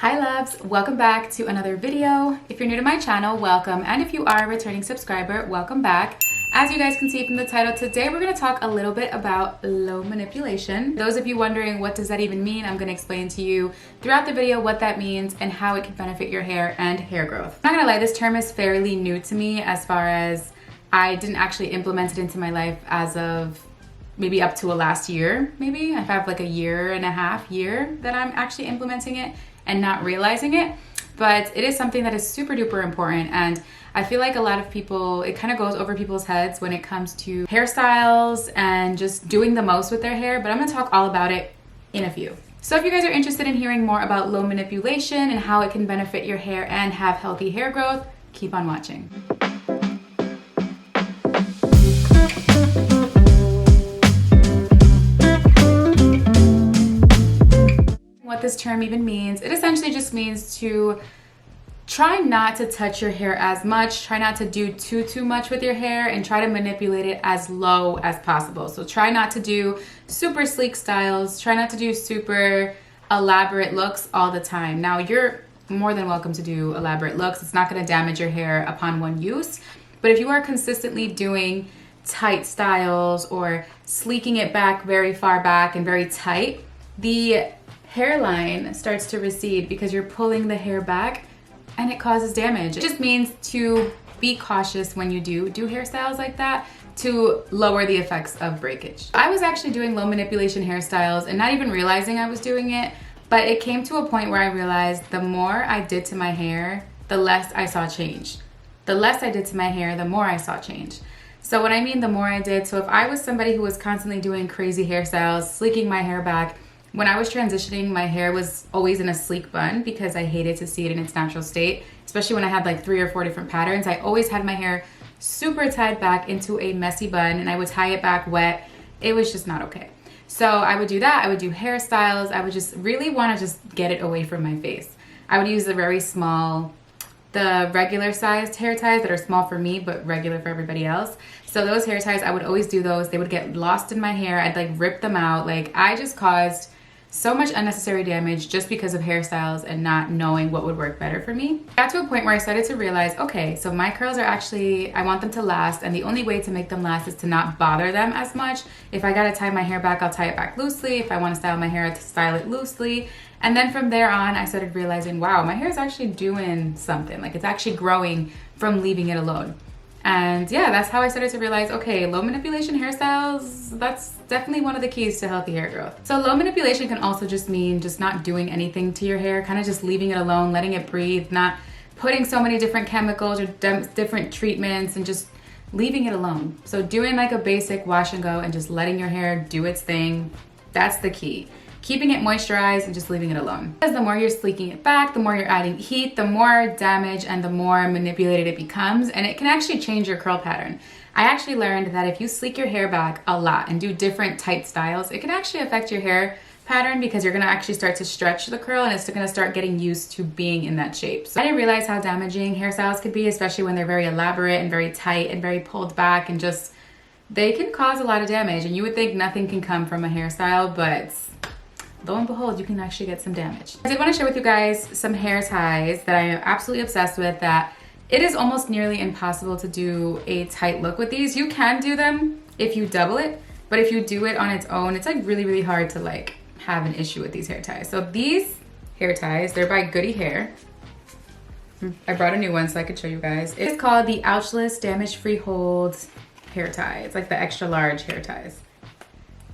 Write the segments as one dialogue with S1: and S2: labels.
S1: Hi loves, welcome back to another video. If you're new to my channel, welcome, and if you are a returning subscriber, welcome back. As you guys can see from the title, today we're going to talk a little bit about low manipulation. Those of you wondering what does that even mean, I'm going to explain to you throughout the video what that means and how it can benefit your hair and hair growth. I'm not gonna lie, this term is fairly new to me as far as I didn't actually implement it into my life as of maybe up to last year. Maybe I have like a year and a half that I'm actually implementing it and not realizing it, but it is something that is super duper important. And I feel like a lot of people, it kind of goes over people's heads when it comes to hairstyles and just doing the most with their hair, but I'm gonna talk all about it in a few. So if you guys are interested in hearing more about low manipulation and how it can benefit your hair and have healthy hair growth, keep on watching. What this term even means, it essentially just means to try not to touch your hair as much, try not to do too much with your hair, and try to manipulate it as low as possible. So try not to do super sleek styles, try not to do super elaborate looks all the time. Now you're more than welcome to do elaborate looks. It's not going to damage your hair upon one use, but if you are consistently doing tight styles or sleeking it back very far back and very tight, the hairline starts to recede because you're pulling the hair back and it causes damage. It just means to be cautious when you do hairstyles like that to lower the effects of breakage. I was actually doing low manipulation hairstyles and not even realizing I was doing it, but it came to a point where I realized the more I did to my hair, the less I saw change. The less I did to my hair, the more I saw change. So what I mean the more I did, so if I was somebody who was constantly doing crazy hairstyles, sleeking my hair back, when I was transitioning, my hair was always in a sleek bun because I hated to see it in its natural state, especially when I had like 3 or 4 different patterns. I always had my hair super tied back into a messy bun and I would tie it back wet. It was just not okay. So I would do that. I would do hairstyles. I would just really want to just get it away from my face. I would use the very small, the regular sized hair ties that are small for me but regular for everybody else. So those hair ties, I would always do those. They would get lost in my hair. I'd like rip them out. Like I just caused so much unnecessary damage just because of hairstyles and not knowing what would work better for me. I got to a point where I started to realize, okay, so my curls are actually, I want them to last, and the only way to make them last is to not bother them as much. If I gotta tie my hair back, I'll tie it back loosely. If I wanna style my hair, I'll style it loosely. And then from there on, I started realizing, wow, my hair is actually doing something. Like it's actually growing from leaving it alone. And yeah, that's how I started to realize, okay, low manipulation hairstyles, that's definitely one of the keys to healthy hair growth. So low manipulation can also just mean just not doing anything to your hair, kind of just leaving it alone, letting it breathe, not putting so many different chemicals or different treatments, and just leaving it alone. So doing like a basic wash and go and just letting your hair do its thing, that's the key. Keeping it moisturized and just leaving it alone. Because the more you're sleeking it back, the more you're adding heat, the more damage and the more manipulated it becomes, and it can actually change your curl pattern. I actually learned that if you sleek your hair back a lot and do different tight styles, it can actually affect your hair pattern because you're gonna actually start to stretch the curl and it's gonna start getting used to being in that shape. So I didn't realize how damaging hairstyles could be, especially when they're very elaborate and very tight and very pulled back, and just, they can cause a lot of damage. And you would think nothing can come from a hairstyle, but lo and behold, you can actually get some damage. I did want to share with you guys some hair ties that I am absolutely obsessed with, that it is almost nearly impossible to do a tight look with these. You can do them if you double it, but if you do it on its own, it's like really hard to like have an issue with these hair ties. So these hair ties, they're by Goody Hair. I brought a new one so I could show you guys. It's called the Ouchless Damage Free Hold hair tie. It's like the extra large hair ties.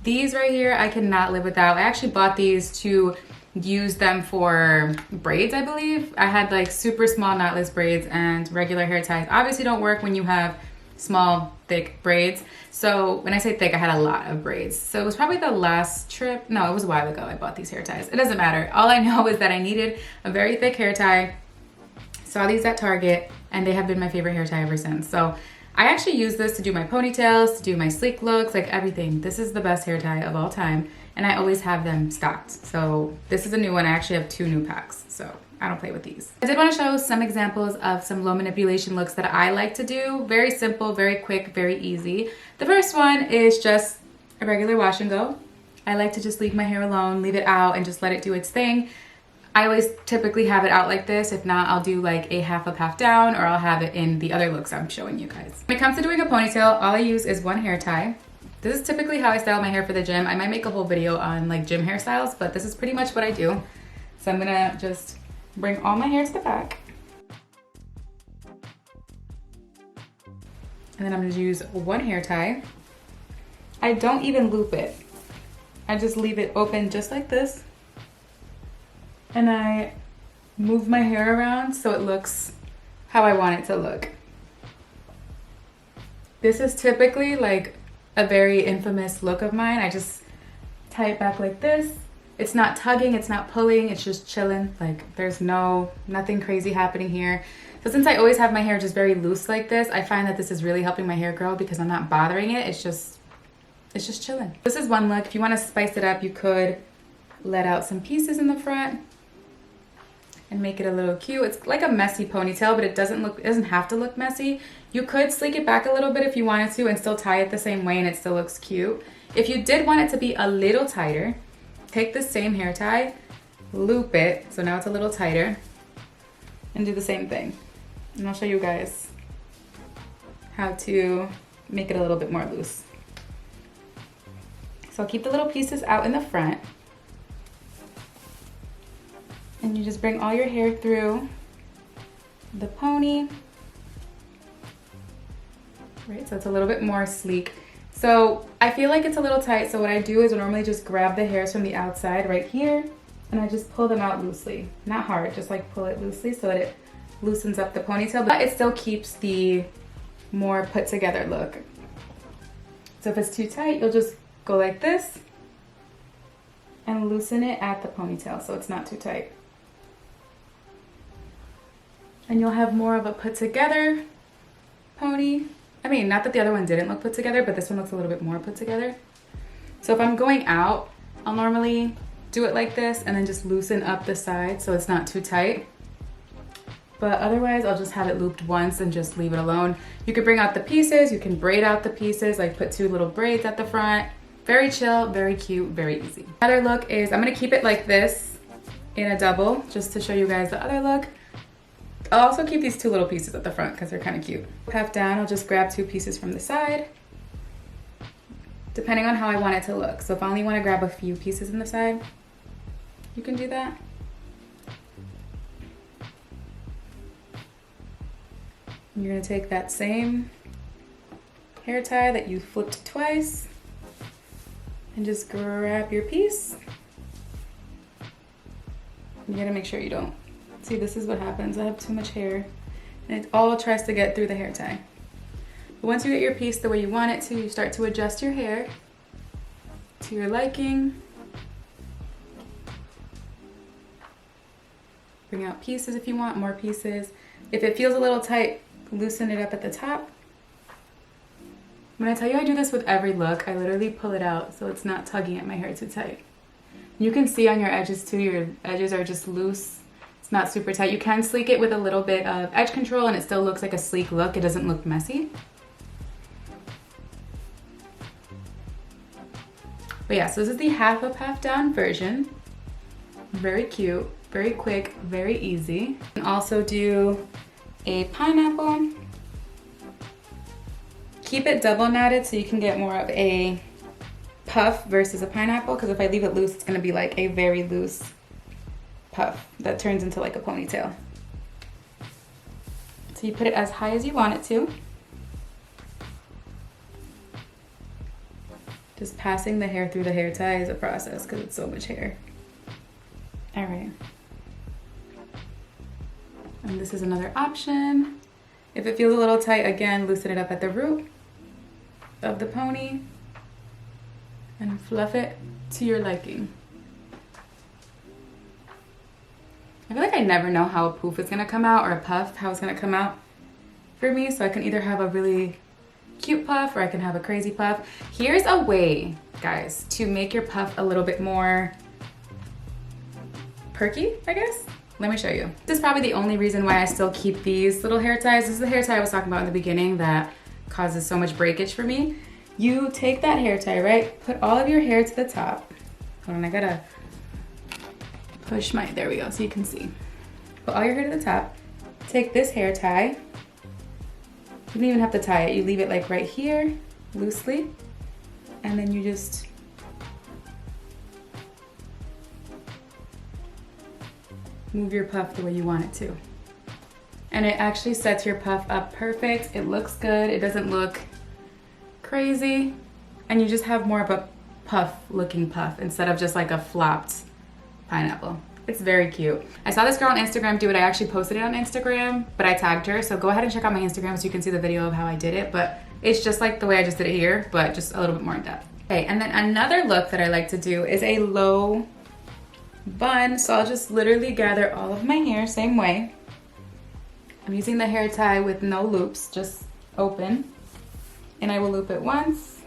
S1: These right here, I cannot live without. I actually bought these to use them for braids, I believe. I had like super small knotless braids, and regular hair ties obviously don't work when you have small, thick braids. So when I say thick, I had a lot of braids. So it was probably the last trip. No, it was a while ago I bought these hair ties. It doesn't matter. All I know is that I needed a very thick hair tie. Saw these at Target, and they have been my favorite hair tie ever since. So I actually use this to do my ponytails, to do my sleek looks, like everything. This is the best hair tie of all time, and I always have them stocked. So this is a new one. I actually have 2 new packs, so I don't play with these. I did want to show some examples of some low manipulation looks that I like to do. Very simple, very quick, very easy. The first one is just a regular wash and go. I like to just leave my hair alone, leave it out, and just let it do its thing. I always typically have it out like this. If not, I'll do like a half up, half down, or I'll have it in the other looks I'm showing you guys. When it comes to doing a ponytail, all I use is one hair tie. This is typically how I style my hair for the gym. I might make a whole video on like gym hairstyles, but this is pretty much what I do. So I'm gonna just bring all my hair to the back. And then I'm gonna use one hair tie. I don't even loop it. I just leave it open just like this. And I move my hair around so it looks how I want it to look. This is typically like a very infamous look of mine. I just tie it back like this. It's not tugging, it's not pulling, it's just chilling. Like there's nothing crazy happening here. So since I always have my hair just very loose like this, I find that this is really helping my hair grow because I'm not bothering it. It's just chilling. This is one look. If you want to spice it up, you could let out some pieces in the front and make it a little cute. It's like a messy ponytail, but it doesn't have to look messy. You could sleek it back a little bit if you wanted to and still tie it the same way and it still looks cute. If you did want it to be a little tighter, take the same hair tie, loop it, so now it's a little tighter, and do the same thing. And I'll show you guys how to make it a little bit more loose. So I'll keep the little pieces out in the front. And you just bring all your hair through the pony. Right, so it's a little bit more sleek. So I feel like it's a little tight, so what I do is I normally just grab the hairs from the outside right here, and I just pull them out loosely. Not hard, just like pull it loosely so that it loosens up the ponytail, but it still keeps the more put together look. So if it's too tight, you'll just go like this and loosen it at the ponytail so it's not too tight. And you'll have more of a put together pony. I mean, not that the other one didn't look put together, but this one looks a little bit more put together. So if I'm going out, I'll normally do it like this and then just loosen up the side so it's not too tight. But otherwise, I'll just have it looped once and just leave it alone. You could bring out the pieces, you can braid out the pieces, like put 2 little braids at the front. Very chill, very cute, very easy. Another look is, I'm gonna keep it like this in a double, just to show you guys the other look. I'll also keep these 2 little pieces at the front because they're kind of cute. Half down, I'll just grab 2 pieces from the side, depending on how I want it to look. So if I only want to grab a few pieces in the side, you can do that. And you're gonna take that same hair tie that you flipped twice and just grab your piece. You gotta make sure you don't. See, this is what happens. I have too much hair and it all tries to get through the hair tie. But once you get your piece the way you want it to, you start to adjust your hair to your liking. Bring out pieces if you want, more pieces. If it feels a little tight, loosen it up at the top. When I tell you I do this with every look, I literally pull it out so it's not tugging at my hair too tight. You can see on your edges too, your edges are just loose. It's not super tight. You can sleek it with a little bit of edge control and it still looks like a sleek look. It doesn't look messy. But yeah, so this is the half up, half down version. Very cute, very quick, very easy. You can also do a pineapple. Keep it double knotted so you can get more of a puff versus a pineapple, because if I leave it loose, it's gonna be like a very loose puff that turns into like a ponytail. So you put it as high as you want it to. Just passing the hair through the hair tie is a process because it's so much hair. All right. And this is another option. If it feels a little tight, again, loosen it up at the root of the pony and fluff it to your liking. I feel like I never know how a poof is gonna come out or a puff, how it's gonna come out for me. So I can either have a really cute puff or I can have a crazy puff. Here's a way, guys, to make your puff a little bit more perky, I guess. Let me show you. This is probably the only reason why I still keep these little hair ties. This is the hair tie I was talking about in the beginning that causes so much breakage for me. You take that hair tie, right? Put all of your hair to the top. Hold on, I gotta push my, there we go, so you can see. Put all your hair to the top. Take this hair tie. You don't even have to tie it. You leave it like right here, loosely. And then you just move your puff the way you want it to. And it actually sets your puff up perfect. It looks good. It doesn't look crazy. And you just have more of a puff looking puff instead of just like a flopped pineapple. It's very cute. I saw this girl on Instagram do it. I actually posted it on Instagram, but I tagged her. So go ahead and check out my Instagram so you can see the video of how I did it. But it's just like the way I just did it here, but just a little bit more in depth. Okay, and then another look that I like to do is a low bun. So I'll just literally gather all of my hair same way. I'm using the hair tie with no loops, just open. And I will loop it once,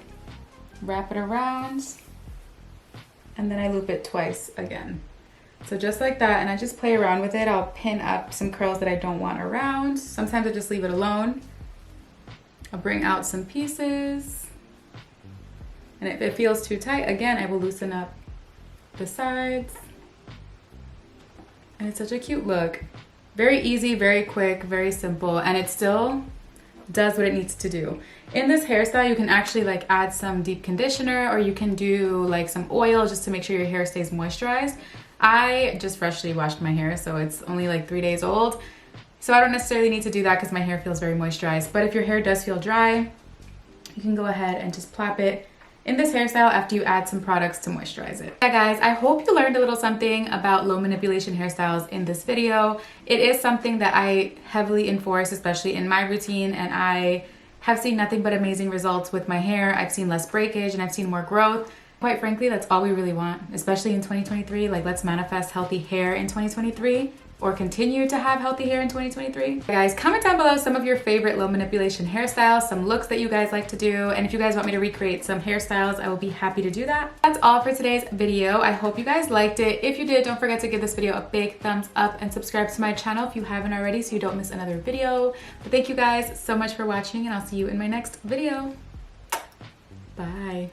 S1: wrap it around, and then I loop it twice again. So just like that, and I just play around with it. I'll pin up some curls that I don't want around. Sometimes I just leave it alone. I'll bring out some pieces. And if it feels too tight, again, I will loosen up the sides. And it's such a cute look. Very easy, very quick, very simple, and it still does what it needs to do. In this hairstyle, you can actually like add some deep conditioner, or you can do like some oil just to make sure your hair stays moisturized. I just freshly washed my hair, so it's only like 3 days old. So I don't necessarily need to do that because my hair feels very moisturized. But if your hair does feel dry, you can go ahead and just plop it in this hairstyle after you add some products to moisturize it. Yeah guys, I hope you learned a little something about low manipulation hairstyles in this video. It is something that I heavily enforce, especially in my routine, and I have seen nothing but amazing results with my hair. I've seen less breakage and I've seen more growth. Quite frankly, that's all we really want, especially in 2023. Like, let's manifest healthy hair in 2023, or continue to have healthy hair in 2023. Guys, comment down below some of your favorite low manipulation hairstyles, some looks that you guys like to do, and if you guys want me to recreate some hairstyles, I will be happy to do that. That's all for today's video. I hope you guys liked it. If you did, don't forget to give this video a big thumbs up and subscribe to my channel if you haven't already so you don't miss another video. But thank you guys so much for watching, and I'll see you in my next video. Bye.